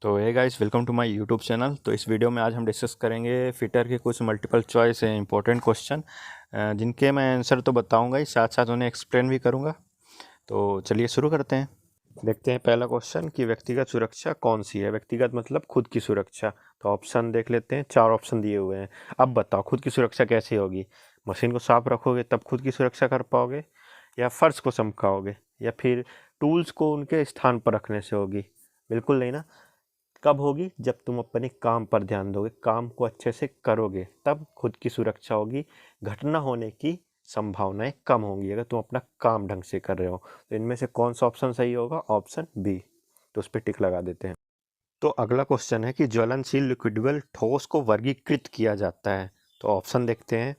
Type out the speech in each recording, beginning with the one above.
तो hey guys, welcome to my YouTube channel. तो इस वीडियो में आज हम डिस्कस करेंगे फिटर के कुछ मल्टीपल चॉइस है इंपॉर्टेंट क्वेश्चन, जिनके मैं आंसर तो बताऊंगा ही, साथ साथ उन्हें एक्सप्लेन भी करूंगा। तो चलिए शुरू करते हैं। देखते हैं पहला क्वेश्चन कि व्यक्तिगत सुरक्षा कौन सी है। व्यक्तिगत मतलब खुद की सुरक्षा। तो ऑप्शन देख लेते हैं, 4 ऑप्शन दिए हुए हैं। अब बताओ खुद की सुरक्षा कैसे होगी। मशीन को साफ रखोगे तब खुद की सुरक्षा कर पाओगे, या फर्श को चमकाओगे, या फिर टूल्स को उनके स्थान पर रखने से होगी। बिल्कुल नहीं ना। कब होगी? जब तुम अपने काम पर ध्यान दोगे, काम को अच्छे से करोगे, तब खुद की सुरक्षा होगी। घटना होने की संभावनाएं कम होंगी अगर तुम अपना काम ढंग से कर रहे हो। तो इनमें से कौन सा ऑप्शन सही होगा? Option B. तो उस पर टिक लगा देते हैं। तो अगला क्वेश्चन है कि ज्वलनशील लिक्विडेबल ठोस को वर्गीकृत किया जाता है। तो ऑप्शन देखते हैं।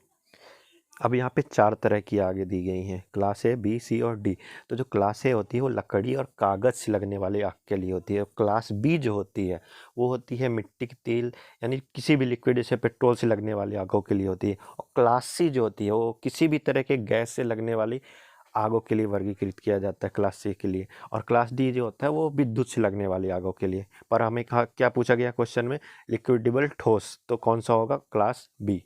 अब यहाँ पे 4 तरह की आगे दी गई हैं, क्लास ए, बी, सी और डी। तो जो क्लास ए होती है वो लकड़ी और कागज़ से लगने वाले आग के लिए होती है। क्लास बी जो होती है वो होती है मिट्टी के तेल यानी किसी भी लिक्विड जैसे पेट्रोल से लगने वाली आगों के लिए होती है। और क्लास सी जो होती है वो किसी भी तरह के गैस से लगने वाली आगों के लिए वर्गीकृत किया जाता है, क्लास सी के लिए। और क्लास डी जो होता है वो विद्युत से लगने वाली आगों के लिए। पर हमें कहा क्या पूछा गया क्वेश्चन में? लिक्विडेबल ठोस। तो कौन सा होगा? Class B.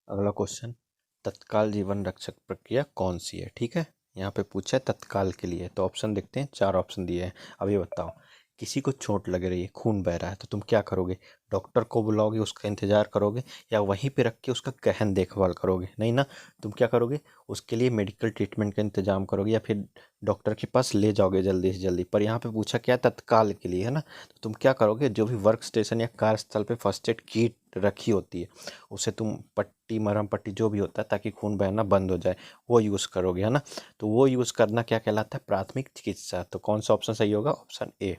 अगला क्वेश्चन, तत्काल जीवन रक्षक प्रक्रिया कौन सी है? ठीक है, यहाँ पे पूछा है तत्काल के लिए। तो ऑप्शन देखते हैं, 4 ऑप्शन दिए हैं। अब ये बताओ, किसी को चोट लग रही है, खून बह रहा है, तो तुम क्या करोगे? डॉक्टर को बुलाओगे, उसका इंतजार करोगे, या वहीं पे रख के उसका गहन देखभाल करोगे? नहीं ना। तुम क्या करोगे? उसके लिए मेडिकल ट्रीटमेंट का इंतजाम करोगे, या फिर डॉक्टर के पास ले जाओगे जल्दी से जल्दी। पर यहाँ पे पूछा क्या? तत्काल के लिए, है ना। तो तुम क्या करोगे? जो भी वर्क स्टेशन या कार्यस्थल पे फर्स्ट एड किट रखी होती है, उसे तुम पट्टी, मरहम पट्टी जो भी होता है, ताकि खून बहना बंद हो जाए, वो यूज़ करोगे, है ना। तो वो यूज़ करना क्या कहलाता है? प्राथमिक चिकित्सा। तो कौन सा ऑप्शन सही होगा? Option A.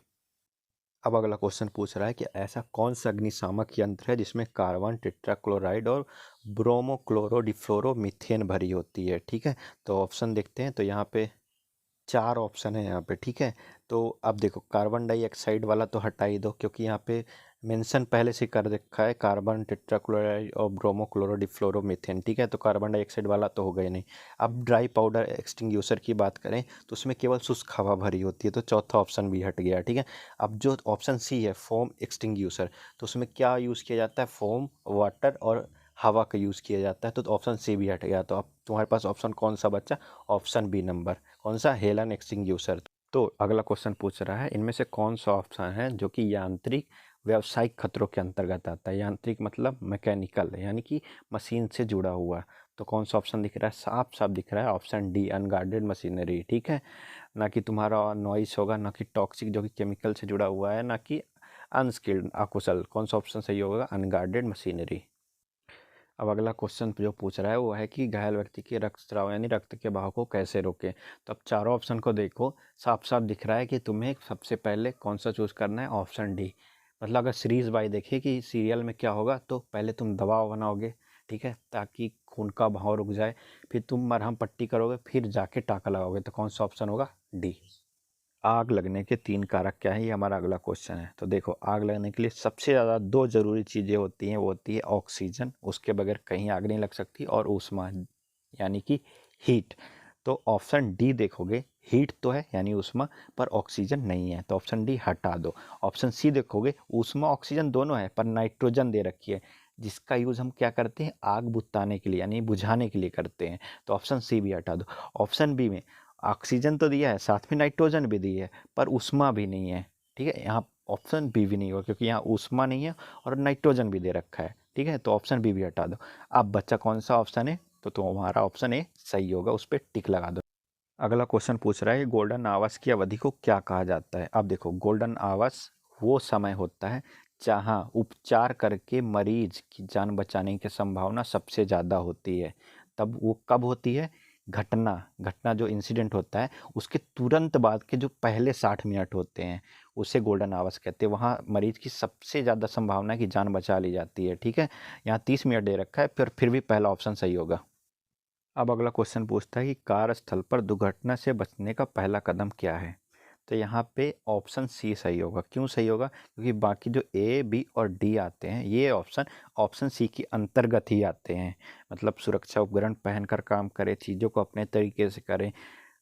अब अगला क्वेश्चन पूछ रहा है कि ऐसा कौन सा अग्निशामक यंत्र है जिसमें कार्बन टेट्राक्लोराइड और ब्रोमोक्लोरोडिफ्लोरोमीथेन भरी होती है। ठीक है, तो ऑप्शन देखते हैं। तो यहाँ पे 4 ऑप्शन है यहाँ पे। ठीक है, तो अब देखो, कार्बन डाइऑक्साइड वाला तो हटा ही दो, क्योंकि यहाँ पे मेंशन पहले से कर रखा है कार्बन टेट्राक्लोराइड और ब्रोमोक्लोरोडिफ्लोरोमीथेन। ठीक है, तो कार्बन डाइऑक्साइड वाला तो हो गया नहीं। अब ड्राई पाउडर एक्सटिंग्यूशर की बात करें तो उसमें केवल शुष्क हवा भरी होती है, तो चौथा ऑप्शन भी हट गया। ठीक है, अब जो ऑप्शन सी है, फोम एक्सटिंग्यूशर, तो उसमें क्या यूज़ किया जाता है? फोम, वाटर और हवा का यूज़ किया जाता है। तो ऑप्शन सी भी हट गया। तो अब तुम्हारे पास ऑप्शन कौन सा बचा? Option B number. कौन सा? Halon extinguisher. तो अगला क्वेश्चन पूछ रहा है, इनमें से कौन सा ऑप्शन है जो कि यांत्रिक व्यावसायिक खतरों के अंतर्गत आता है? यांत्रिक मतलब मैकेनिकल, यानी कि मशीन से जुड़ा हुआ। तो कौन सा ऑप्शन दिख रहा है? साफ साफ दिख रहा है ऑप्शन डी, अनगार्डेड मशीनरी। ठीक है, ना कि तुम्हारा नॉइस होगा, ना कि टॉक्सिक जो कि केमिकल से जुड़ा हुआ है, ना कि अनस्किल्ड, अकुशल। कौन सा ऑप्शन सही होगा? Unguarded machinery. अब अगला क्वेश्चन जो पूछ रहा है वो है कि घायल व्यक्ति के रक्तस्राव यानी रक्त के बहाव को कैसे रोकें। तो अब चारों ऑप्शन को देखो, साफ साफ दिख रहा है कि तुम्हें सबसे पहले कौन सा चूज़ करना है? Option D. मतलब अगर सीरीज बाई देखिए कि सीरियल में क्या होगा, तो पहले तुम दवा बनाओगे, ठीक है, ताकि खून का बहाव रुक जाए, फिर तुम मरहम पट्टी करोगे, फिर जाके टाँका लगाओगे। तो कौन सा ऑप्शन होगा? डी। आग लगने के 3 कारक क्या है? ये हमारा अगला क्वेश्चन है। तो देखो, आग लगने के लिए सबसे ज़्यादा 2 ज़रूरी चीज़ें होती हैं। वो होती है ऑक्सीजन, उसके बगैर कहीं आग नहीं लग सकती, और ऊष्मा यानी कि हीट। तो ऑप्शन डी देखोगे, हीट तो है यानी ऊष्मा, पर ऑक्सीजन नहीं है, तो ऑप्शन डी हटा दो। ऑप्शन सी देखोगे, ऊष्मा ऑक्सीजन दोनों है, पर नाइट्रोजन दे रखी है, जिसका यूज़ हम क्या करते हैं? आग बुताने के लिए यानी बुझाने के लिए करते हैं। तो ऑप्शन सी भी हटा दो। ऑप्शन बी में ऑक्सीजन तो दिया है, साथ में नाइट्रोजन भी दी है, पर ऊष्मा भी नहीं है। ठीक है, यहाँ ऑप्शन बी भी नहीं होगा, क्योंकि यहाँ ऊष्मा नहीं है और नाइट्रोजन भी दे रखा है। ठीक है, तो ऑप्शन बी भी हटा दो। अब बच्चा कौन सा ऑप्शन है? तो तुम्हारा ऑप्शन ए सही होगा, उस पर टिक लगा दो। अगला क्वेश्चन पूछ रहा है, गोल्डन आवर्स की अवधि को क्या कहा जाता है? अब देखो, गोल्डन आवर्स वो समय होता है जहाँ उपचार करके मरीज की जान बचाने की संभावना सबसे ज़्यादा होती है। तब वो कब होती है? घटना घटना जो इंसिडेंट होता है उसके तुरंत बाद के जो पहले 60 मिनट होते हैं, उसे गोल्डन आवर्स कहते हैं। वहाँ मरीज की सबसे ज़्यादा संभावना है कि जान बचा ली जाती है। ठीक है, यहाँ 30 मिनट दे रखा है, फिर भी पहला ऑप्शन सही होगा। अब अगला क्वेश्चन पूछता है कि कार्यस्थल पर दुर्घटना से बचने का पहला कदम क्या है? तो यहाँ पे ऑप्शन सी सही होगा। क्यों सही होगा? क्योंकि बाकी जो ए, बी और डी आते हैं, ये ऑप्शन सी के अंतर्गत ही आते हैं। मतलब सुरक्षा उपकरण पहनकर काम करें, चीज़ों को अपने तरीके से करें,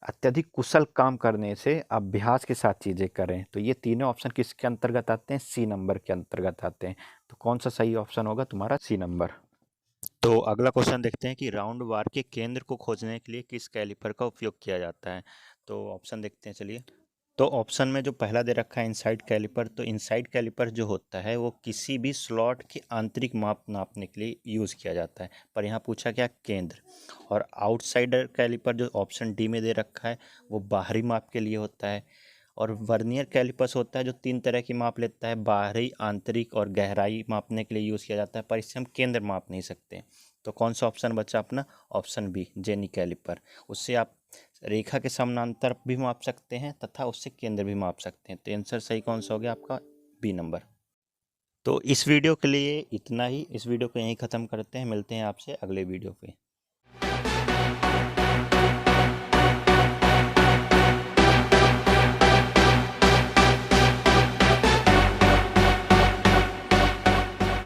अत्यधिक कुशल काम करने से अभ्यास के साथ चीज़ें करें। तो ये तीनों ऑप्शन किसके अंतर्गत आते हैं? सी नंबर के अंतर्गत आते हैं। तो कौन सा सही ऑप्शन होगा तुम्हारा? C number. तो अगला क्वेश्चन देखते हैं कि राउंड बार के केंद्र को खोजने के लिए किस कैलिपर का उपयोग किया जाता है। तो ऑप्शन देखते हैं, चलिए। तो ऑप्शन में जो पहला दे रखा है इनसाइड कैलिपर, तो इनसाइड कैलिपर जो होता है वो किसी भी स्लॉट के आंतरिक माप नापने के लिए यूज़ किया जाता है, पर यहाँ पूछा क्या? केंद्र। और आउटसाइडर कैलिपर जो ऑप्शन डी में दे रखा है वो बाहरी माप के लिए होता है। और वर्नियर कैलिपर्स होता है जो 3 तरह की माप लेता है, बाहरी, आंतरिक और गहराई मापने के लिए यूज़ किया जाता है, पर इससे हम केंद्र माप नहीं सकते। तो कौन सा ऑप्शन बचा अपना? Option B, jenny calliper. उससे आप रेखा के समानांतर भी माप सकते हैं तथा उससे केंद्र भी माप सकते हैं। तो आंसर सही कौन सा हो गया आपका? B number. तो इस वीडियो के लिए इतना ही। इस वीडियो को यहीं ख़त्म करते हैं, मिलते हैं आपसे अगले वीडियो पे।